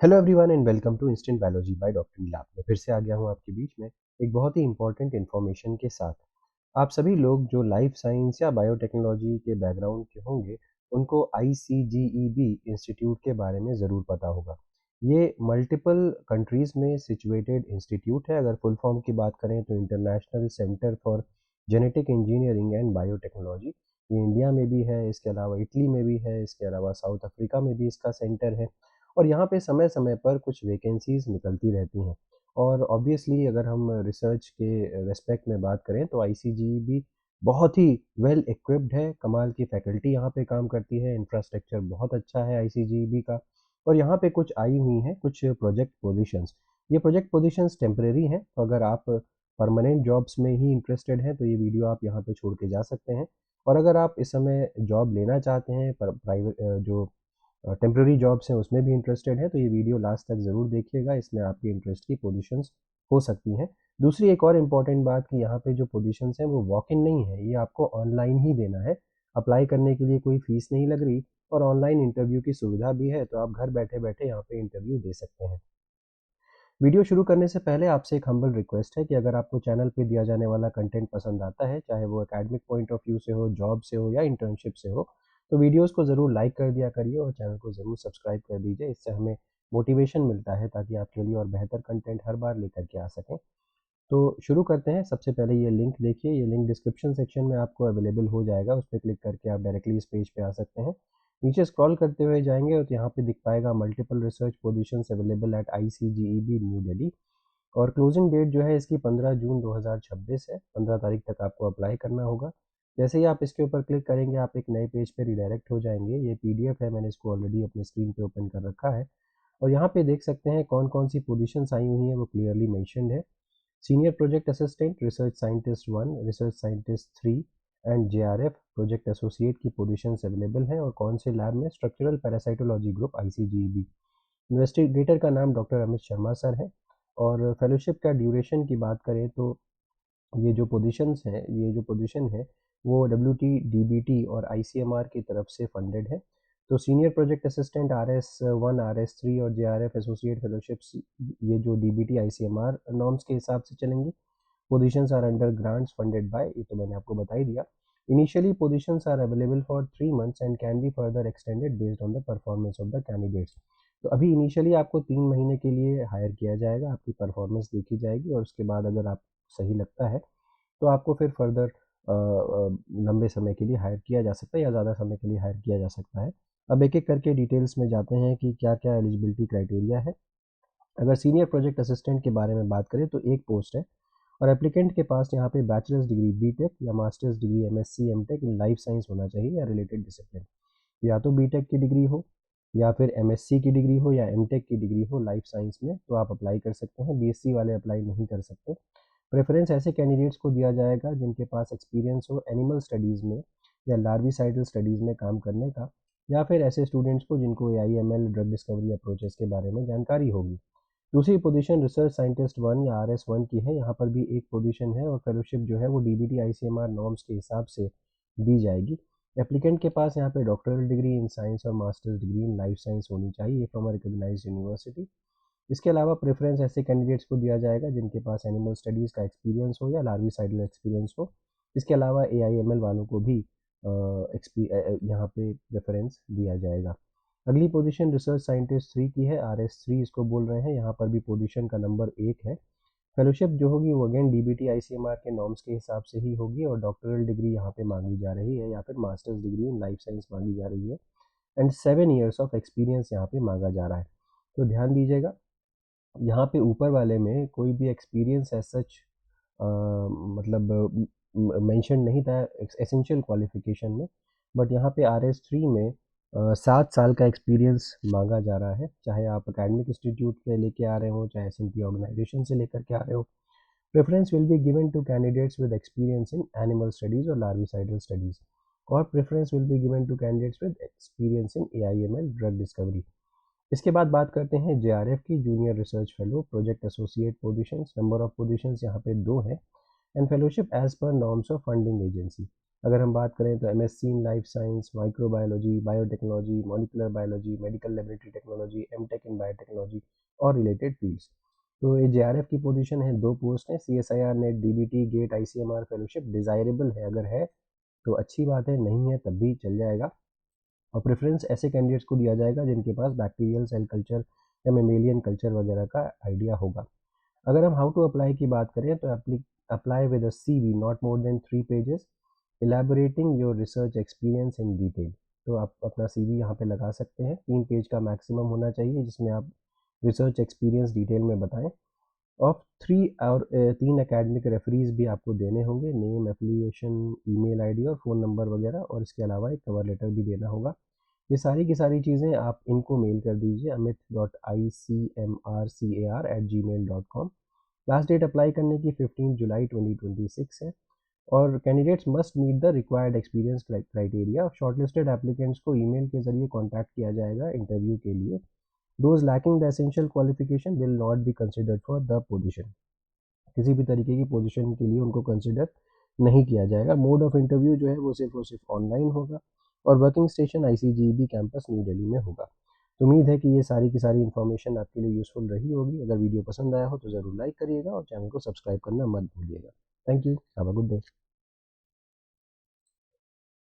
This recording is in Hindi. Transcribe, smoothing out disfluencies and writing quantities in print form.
Hello everyone and welcome to instant biology by doctor Neelap. मैं फिर से आ गया हूँ आपके बीच में एक बहुत ही इंपॉर्टेंट इन्फॉर्मेशन के साथ। आप सभी लोग जो लाइफ साइंस या बायोटेक्नोलॉजी के बैकग्राउंड के होंगे, उनको आईसीजीईबी इंस्टीट्यूट के बारे में ज़रूर पता होगा। ये मल्टीपल कंट्रीज़ में सिचुएटेड इंस्टीट्यूट है। अगर फुल फॉर्म की बात करें तो international centre for genetic engineering and biotechnology. ये इंडिया में भी है, इसके अलावा इटली में भी है, इसके अलावा साउथ अफ्रीका में भी इसका सेंटर है। और यहाँ पे समय-समय पर कुछ वैकेंसीज़ निकलती रहती हैं। और ऑब्वियसली अगर हम रिसर्च के रेस्पेक्ट में बात करें तो आईसीजीई बहुत ही वेल इक्विप्ड है। कमाल की फैकल्टी यहाँ पे काम करती है, इंफ्रास्ट्रक्चर बहुत अच्छा है आईसीजीई का। और यहाँ पे कुछ आई हुई हैं कुछ प्रोजेक्ट पोजीशंस। ये प्रोजेक्ट पोजीशंस टेम्परेरी हैं, तो अगर आप परमानेंट जॉब्स में ही इंटरेस्टेड हैं तो ये वीडियो आप यहाँ पे छोड़ के जा सकते हैं। और अगर आप इस समय जॉब लेना चाहते हैं पर प्राइवेट जो टेम्प्रेरी जॉब्स हैं उसमें भी इंटरेस्टेड है तो ये वीडियो लास्ट तक ज़रूर देखिएगा। इसमें आपकी इंटरेस्ट की पोजीशंस हो सकती हैं। दूसरी एक और इम्पॉर्टेंट बात कि यहाँ पे जो पोजीशंस हैं वो वॉक इन नहीं है, ये आपको ऑनलाइन ही देना है। अप्लाई करने के लिए कोई फ़ीस नहीं लग रही और ऑनलाइन इंटरव्यू की सुविधा भी है, तो आप घर बैठे-बैठे यहाँ पे इंटरव्यू दे सकते हैं। वीडियो शुरू करने से पहले आपसे एक हम्बल रिक्वेस्ट है कि अगर आपको चैनल पे दिया जाने वाला कंटेंट पसंद आता है, चाहे वो एकेडमिक पॉइंट ऑफ व्यू से हो, जॉब से हो या इंटर्नशिप से हो, तो वीडियोस को ज़रूर लाइक कर दिया करिए और चैनल को ज़रूर सब्सक्राइब कर दीजिए। इससे हमें मोटिवेशन मिलता है ताकि आपके लिए और बेहतर कंटेंट हर बार लेकर के आ सकें। तो शुरू करते हैं। सबसे पहले ये लिंक देखिए, ये लिंक डिस्क्रिप्शन सेक्शन में आपको अवेलेबल हो जाएगा, उस पे क्लिक करके आप डायरेक्टली इस पेज पे आ सकते हैं। नीचे स्क्रॉल करते हुए जाएंगे तो यहाँ पे दिख पाएगा multiple research positions available at ICGEB new Delhi. और क्लोजिंग डेट जो है इसकी 15 जून 2026 है। 15 तारीख तक आपको अप्लाई करना होगा। जैसे ही आप इसके ऊपर क्लिक करेंगे आप एक नए पेज पे रिडायरेक्ट हो जाएंगे। ये पीडीएफ है, मैंने इसको ऑलरेडी अपनी स्क्रीन पे ओपन कर रखा है। और यहाँ पे देख सकते हैं कौन कौन सी पोजीशंस आई हुई हैं, वो क्लियरली मेंशन्ड है। Senior project assistant, research scientist 1, research scientist 3 and JRF project associate की पोजीशंस अवेलेबल हैं। और कौन से लैब में? Structural parasitology group ICGEB. Investigator का नाम डॉक्टर अमित शर्मा सर है। और फेलोशिप का ड्यूरेशन की बात करें तो ये जो पोजीशन है वो डब्ल्यूटी डीबीटी और आईसीएमआर की तरफ से फंडेड है। तो senior project assistant RS1, RS3 और जेआरएफ एसोसिएट फेलोशिप्स ये जो डीबीटी आईसीएमआर नॉर्म्स के हिसाब से चलेंगी। Positions are under grants funded by, ये तो मैंने आपको बता ही दिया। Initially positions are available for 3 months and can be further extended based on the performance of the candidates. तो अभी इनिशियली आपको 3 महीने के लिए हायर किया जाएगा, आपकी परफॉर्मेंस देखी जाएगी और उसके बाद अगर आप सही लगता है तो आपको फिर फर्दर लंबे समय के लिए हायर किया जा सकता है या ज़्यादा समय के लिए हायर किया जा सकता है। अब एक एक करके डिटेल्स में जाते हैं कि क्या क्या एलिजिबिलिटी क्राइटेरिया है। अगर सीनियर प्रोजेक्ट असिस्टेंट के बारे में बात करें तो एक पोस्ट है और एप्लीकेंट के पास यहाँ पे बैचलर्स डिग्री बीटेक या masters degree MSc MTech in life science होना चाहिए या रिलेटेड डिसिप्लिन। या तो बीटेक की डिग्री हो या फिर एमएससी की डिग्री हो या एमटेक की डिग्री हो लाइफ साइंस में, तो आप अप्लाई कर सकते हैं। बीएससी वाले अप्लाई नहीं कर सकते। प्रेफरेंस ऐसे कैंडिडेट्स को दिया जाएगा जिनके पास एक्सपीरियंस हो एनिमल स्टडीज़ में या लार्विसाइडल स्टडीज़ में काम करने का, या फिर ऐसे स्टूडेंट्स को जिनको AIML ड्रग डिस्कवरी अप्रोचेस के बारे में जानकारी होगी। दूसरी पोजीशन रिसर्च साइंटिस्ट 1 या RS1 की है। यहाँ पर भी एक पोजीशन है और फेलोशिप जो है वो DBT ICMR नॉर्म्स के हिसाब से दी जाएगी। एप्लीकेंट के पास यहाँ पे डॉक्टरल डिग्री इन साइंस और masters degree in life science होनी चाहिए फ्रॉम अ रिकॉग्नाइज्ड यूनिवर्सिटी। इसके अलावा प्रेफरेंस ऐसे कैंडिडेट्स को दिया जाएगा जिनके पास एनिमल स्टडीज़ का एक्सपीरियंस हो या लार्विसाइडल एक्सपीरियंस हो। इसके अलावा AIML वालों को भी यहाँ पे प्रेफरेंस दिया जाएगा। अगली पोजीशन रिसर्च साइंटिस्ट 3 की है, RS3 इसको बोल रहे हैं। यहाँ पर भी पोजीशन का नंबर 1 है। फेलोशिप जो होगी वो अगेन DBT ICMR के नॉर्म्स के हिसाब से ही होगी और डॉक्टरल डिग्री यहाँ पे मांगी जा रही है या फिर masters degree in life science मांगी जा रही है। एंड 7 years ऑफ एक्सपीरियंस यहाँ पे मांगा जा रहा है। तो ध्यान दीजिएगा, यहाँ पे ऊपर वाले में कोई भी एक्सपीरियंस एज सच मतलब मेंशन नहीं था एसेंशियल क्वालिफिकेशन में। बट यहाँ पे RS3 में 7 साल का एक्सपीरियंस मांगा जा रहा है, चाहे आप एकेडमिक इंस्टीट्यूट से लेके आ रहे हो चाहे एसएनटी ऑर्गेनाइजेशन से लेकर के आ रहे हो। Preference will be given to candidates with experience in animal studies और लार्विसाइडल स्टडीज़। और preference will be given to candidates with experience in AIML drug discovery. इसके बाद बात करते हैं जेआरएफ की, junior research fellow project associate positions. Number of positions यहाँ पे 2 है and fellowship as per norms of funding agency. अगर हम बात करें तो MSc in life science, microbiology, biotechnology, molecular biology, medical laboratory technology, MTech in biotechnology और रिलेटेड फील्ड्स। तो ये जेआरएफ की पोजीशन है, 2 पोस्ट हैं, CSIR NET DBT GATE ICMR fellowship desirable है, अगर है तो अच्छी बात है, नहीं है तब भी चल जाएगा। और प्रेफरेंस ऐसे कैंडिडेट्स को दिया जाएगा जिनके पास बैक्टीरियल सेल कल्चर या मेमेलियन कल्चर वगैरह का आइडिया होगा। अगर हम हाउ टू अप्लाई की बात करें तो apply with a CV not more than 3 pages elaborating your research experience in detail. तो आप अपना सीवी यहाँ पे लगा सकते हैं, 3 पेज का मैक्सिमम होना चाहिए जिसमें आप रिसर्च एक्सपीरियंस डिटेल में बताएं। ऑफ 3 और 3 एकेडमिक रेफरीज भी आपको देने होंगे, नेम, एफिलिएशन, ईमेल आईडी और फ़ोन नंबर वगैरह, और इसके अलावा एक कवर लेटर भी देना होगा। ये सारी की सारी चीज़ें आप इनको मेल कर दीजिए amit.icmrcar@gmail.com। लास्ट डेट अप्लाई करने की 15 जुलाई 2026 है और candidates must meet the required experience criteria. Shortlisted applicants को ईमेल के जरिए कॉन्टैक्ट किया जाएगा इंटरव्यू के लिए। Those lacking the essential qualification will not be considered for the position. किसी भी तरीके की पोजीशन के लिए उनको कंसिडर नहीं किया जाएगा। मोड ऑफ इंटरव्यू जो है वो सिर्फ और सिर्फ ऑनलाइन होगा और working station ICGB campus New Delhi में होगा। तो उम्मीद है कि ये सारी की सारी इन्फॉर्मेशन आपके लिए यूज़फुल रही होगी। अगर वीडियो पसंद आया हो तो ज़रूर लाइक करिएगा और चैनल को सब्सक्राइब करना मत भूलिएगा। Thank you, have a good day.